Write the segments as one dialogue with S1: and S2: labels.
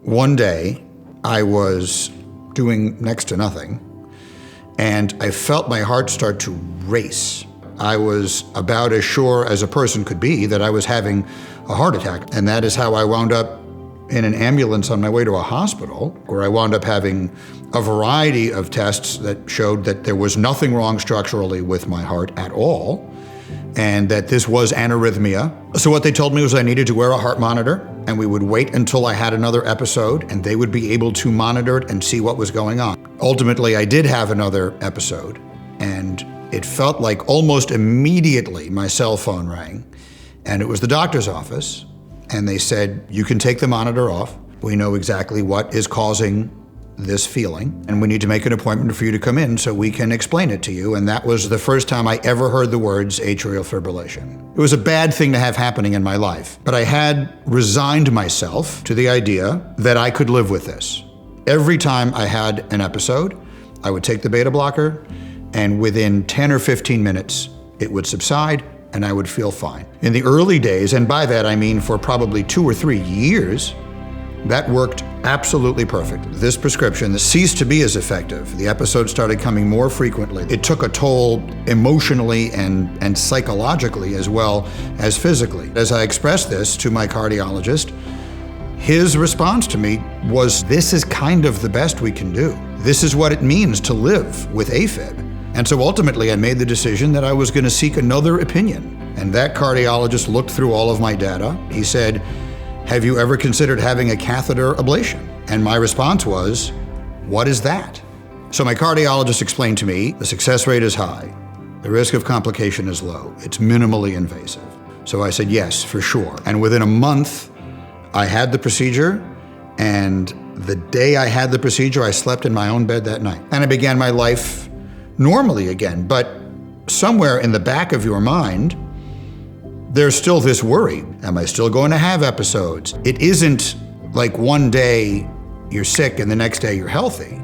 S1: One day, I was doing next to nothing, and I felt my heart start to race. I was about as sure as a person could be that I was having a heart attack, and that is how I wound up in an ambulance on my way to a hospital, where I wound up having a variety of tests that showed that there was nothing wrong structurally with my heart at all, and that this was anarrhythmia. So what they told me was I needed to wear a heart monitor, and we would wait until I had another episode, and they would be able to monitor it and see what was going on. Ultimately, I did have another episode, and it felt like almost immediately my cell phone rang, and it was the doctor's office, and they said, you can take the monitor off. We know exactly what is causing this feeling, and we need to make an appointment for you to come in so we can explain it to you. And that was the first time I ever heard the words atrial fibrillation. It was a bad thing to have happening in my life, but I had resigned myself to the idea that I could live with this. Every time I had an episode, I would take the beta blocker, and within 10 or 15 minutes, it would subside and I would feel fine. In the early days, and by that I mean for probably 2 or 3 years, that worked absolutely perfect. This prescription ceased to be as effective. The episodes started coming more frequently. It took a toll emotionally and psychologically as well as physically. As I expressed this to my cardiologist, his response to me was, this is kind of the best we can do. This is what it means to live with AFib. And so ultimately I made the decision that I was going to seek another opinion. And that cardiologist looked through all of my data. He said, have you ever considered having a catheter ablation? And my response was, what is that? So my cardiologist explained to me, the success rate is high. The risk of complication is low. It's minimally invasive. So I said, yes, for sure. And within a month, I had the procedure, and the day I had the procedure, I slept in my own bed that night. And I began my life normally again, but somewhere in the back of your mind, there's still this worry. Am I still going to have episodes? It isn't like one day you're sick and the next day you're healthy.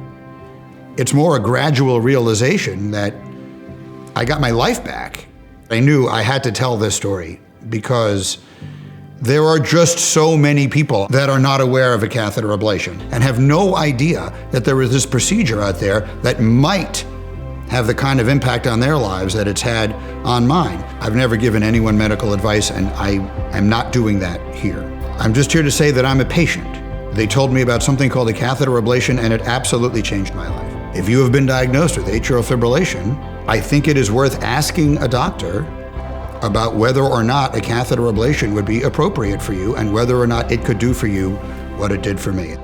S1: It's more a gradual realization that I got my life back. I knew I had to tell this story because there are just so many people that are not aware of a catheter ablation and have no idea that there is this procedure out there that might have the kind of impact on their lives that it's had on mine. I've never given anyone medical advice, and I am not doing that here. I'm just here to say that I'm a patient. They told me about something called a catheter ablation, and it absolutely changed my life. If you have been diagnosed with atrial fibrillation, I think it is worth asking a doctor about whether or not a catheter ablation would be appropriate for you and whether or not it could do for you what it did for me.